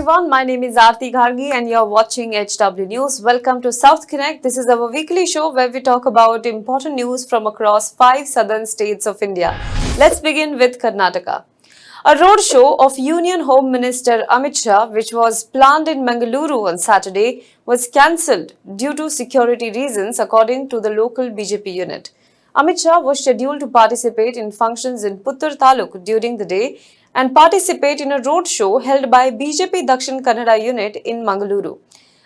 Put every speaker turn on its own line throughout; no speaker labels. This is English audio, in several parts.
everyone, my name is Aarti Ghargi and you're watching HW News. Welcome to South Connect. This is our weekly show where we talk about important news from across 5 southern states of India. Let's begin with Karnataka. A roadshow of Union Home Minister Amit Shah, which was planned in Mangaluru on Saturday, was cancelled due to security reasons according to the local BJP unit. Amit Shah was scheduled to participate in functions in Puttur Taluk during the day and participate in a roadshow held by BJP Dakshin Kannada unit in Mangaluru.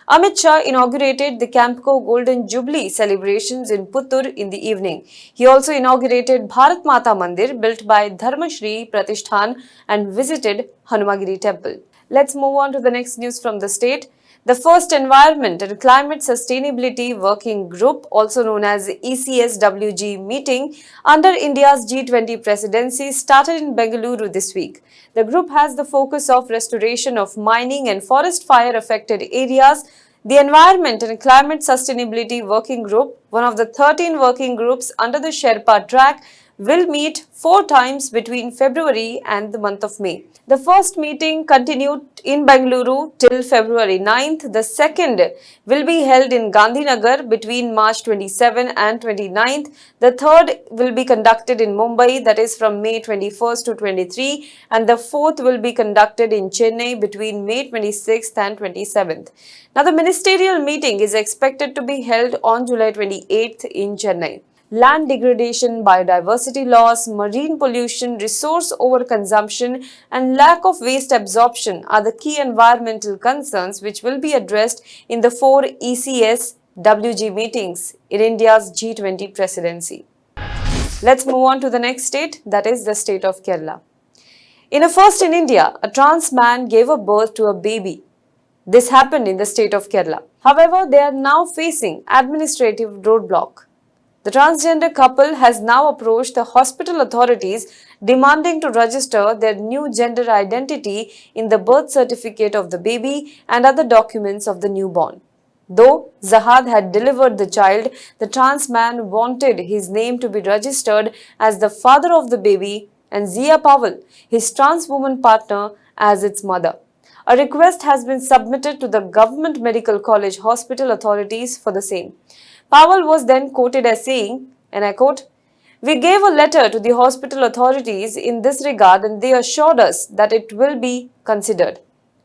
Amit Shah inaugurated the Campco Golden Jubilee celebrations in Puttur in the evening. He also inaugurated Bharat Mata Mandir built by Dharma Shri Pratishthan and visited Hanumagiri Temple. Let's move on to the next news from the state. The first Environment and Climate Sustainability Working Group, also known as ECSWG meeting under India's G20 presidency started in Bengaluru this week. The group has the focus of restoration of mining and forest fire affected areas. The Environment and Climate Sustainability Working Group, one of the 13 working groups under the Sherpa track, will meet 4 times between February and the month of May. The first meeting continued in Mangaluru till February 9th. The second will be held in Gandhinagar between March 27 and 29th. The third will be conducted in Mumbai, that is from May 21st to 23, and the fourth will be conducted in Chennai between May 26th and 27th. Now, the ministerial meeting is expected to be held on July 28th in Chennai. Land degradation, biodiversity loss, marine pollution, resource overconsumption and lack of waste absorption are the key environmental concerns which will be addressed in the 4 ECSWG meetings in India's G20 presidency. Let's move on to the next state, that is the state of Kerala. In a first in India, a trans man gave a birth to a baby. This happened in the state of Kerala. However, they are now facing administrative roadblock. The transgender couple has now approached the hospital authorities demanding to register their new gender identity in the birth certificate of the baby and other documents of the newborn. Though Zahad had delivered the child, the trans man wanted his name to be registered as the father of the baby and Zia Powell, his trans woman partner, as its mother. A request has been submitted to the Government Medical College Hospital authorities for the same. Powell was then quoted as saying, and I quote, "We gave a letter to the hospital authorities in this regard and they assured us that it will be considered.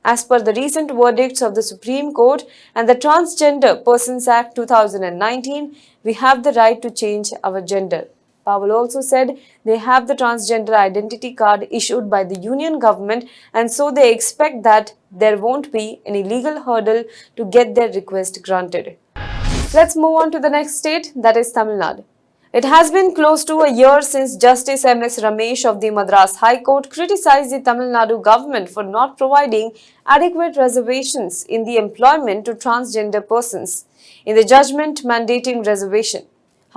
As per the recent verdicts of the Supreme Court and the Transgender Persons Act 2019, we have the right to change our gender." Powell also said they have the transgender identity card issued by the union government and so they expect that there won't be any legal hurdle to get their request granted. Let's move on to the next state, that is Tamil Nadu. It has been close to a year since Justice M.S. Ramesh of the Madras High Court criticized the Tamil Nadu government for not providing adequate reservations in the employment to transgender persons in the judgment mandating reservation.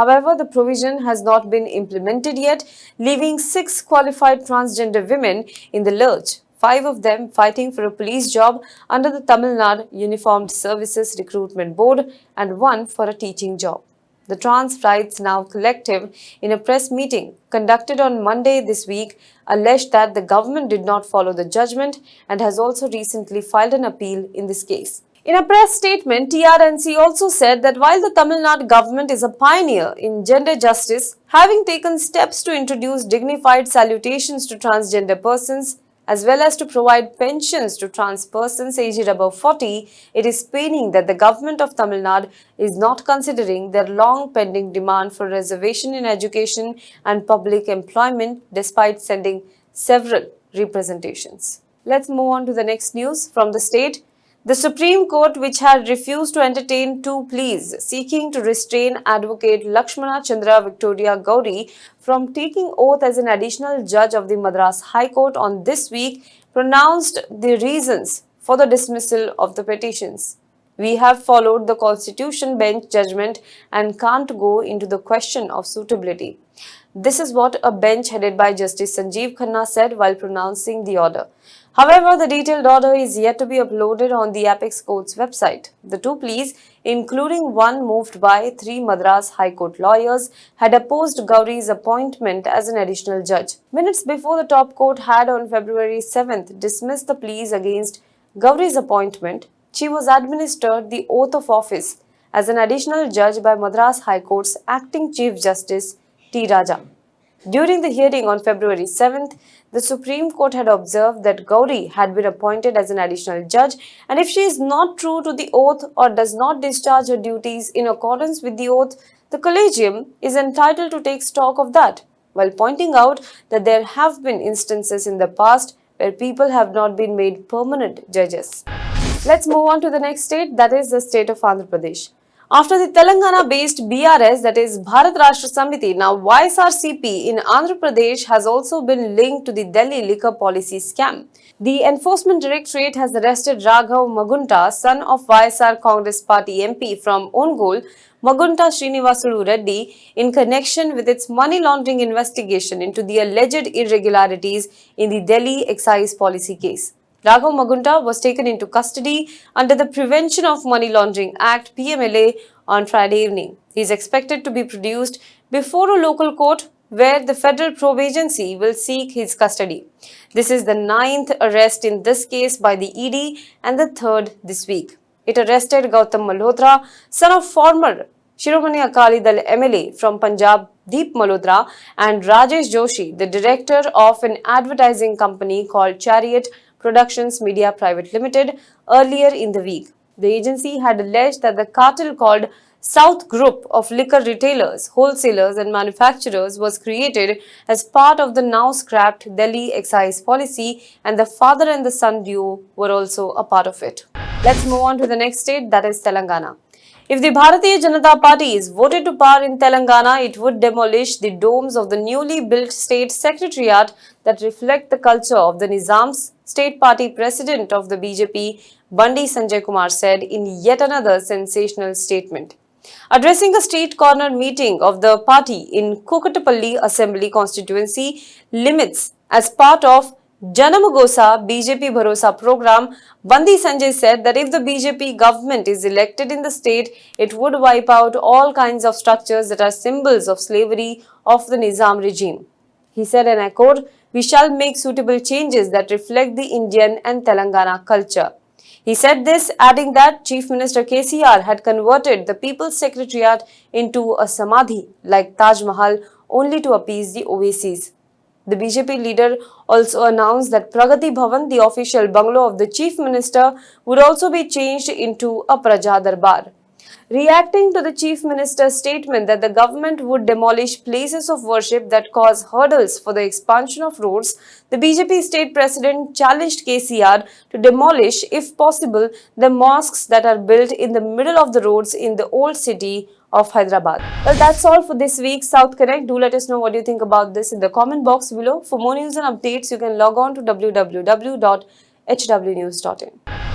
However, the provision has not been implemented yet, leaving 6 qualified transgender women in the lurch. 5 of them fighting for a police job under the Tamil Nadu Uniformed Services Recruitment Board and 1 for a teaching job. The Trans Rights Now Collective, in a press meeting conducted on Monday this week, alleged that the government did not follow the judgment and has also recently filed an appeal in this case. In a press statement, TRNC also said that while the Tamil Nadu government is a pioneer in gender justice, having taken steps to introduce dignified salutations to transgender persons, as well as to provide pensions to trans persons aged above 40, it is paining that the government of Tamil Nadu is not considering their long-pending demand for reservation in education and public employment despite sending several representations. Let's move on to the next news from the state. The Supreme Court, which had refused to entertain 2 pleas seeking to restrain Advocate Lakshmana Chandra Victoria Gauri from taking oath as an additional judge of the Madras High Court on this week, pronounced the reasons for the dismissal of the petitions. "We have followed the Constitution Bench judgment and can't go into the question of suitability." This is what a bench headed by Justice Sanjeev Khanna said while pronouncing the order. However, the detailed order is yet to be uploaded on the Apex Court's website. The 2 pleas, including one moved by 3 Madras High Court lawyers, had opposed Gauri's appointment as an additional judge. Minutes before the top court had on February 7th dismissed the pleas against Gauri's appointment, she was administered the oath of office as an additional judge by Madras High Court's acting Chief Justice T. Raja. During the hearing on February 7th, the Supreme Court had observed that Gauri had been appointed as an additional judge, and if she is not true to the oath or does not discharge her duties in accordance with the oath, the collegium is entitled to take stock of that, while pointing out that there have been instances in the past where people have not been made permanent judges. Let's move on to the next state, that is the state of Andhra Pradesh. After the Telangana-based BRS, that is Bharat Rashtra Samiti, now YSRCP in Andhra Pradesh has also been linked to the Delhi liquor policy scam. The Enforcement Directorate has arrested Raghav Magunta, son of YSR Congress Party MP from Ongole, Magunta Srinivasulu Reddy, in connection with its money laundering investigation into the alleged irregularities in the Delhi excise policy case. Raghav Magunta was taken into custody under the Prevention of Money Laundering Act (PMLA) on Friday evening. He is expected to be produced before a local court where the Federal Probe Agency will seek his custody. This is the 9th arrest in this case by the ED and the 3rd this week. It arrested Gautam Malhotra, son of former Shiromani Akali Dal MLA from Punjab Deep Malhotra, and Rajesh Joshi, the director of an advertising company called Chariot Productions Media Private Limited, earlier in the week. The agency had alleged that the cartel called South Group of liquor retailers, wholesalers and manufacturers was created as part of the now scrapped Delhi excise policy, and the father and the son duo were also a part of it. Let's move on to the next state, that is Telangana. If the Bharatiya Janata Party is voted to power in Telangana, it would demolish the domes of the newly built state secretariat that reflect the culture of the Nizams. State party president of the BJP, Bandi Sanjay Kumar, said in yet another sensational statement. Addressing a street corner meeting of the party in Kukatpally Assembly constituency limits as part of Janam Gosa-BJP Bharosa program, Bandi Sanjay said that if the BJP government is elected in the state, it would wipe out all kinds of structures that are symbols of slavery of the Nizam regime. He said, and I quote, "We shall make suitable changes that reflect the Indian and Telangana culture." He said this, adding that Chief Minister KCR had converted the People's Secretariat into a samadhi like Taj Mahal only to appease the Owaisis. The BJP leader also announced that Pragati Bhavan, the official bungalow of the Chief Minister, would also be changed into a Praja Darbar. Reacting to the Chief Minister's statement that the government would demolish places of worship that cause hurdles for the expansion of roads, the BJP state president challenged KCR to demolish, if possible, the mosques that are built in the middle of the roads in the old city of Hyderabad. Well, that's all for this week's South Connect. Do let us know what you think about this in the comment box below. For more news and updates, you can log on to www.hwnews.in.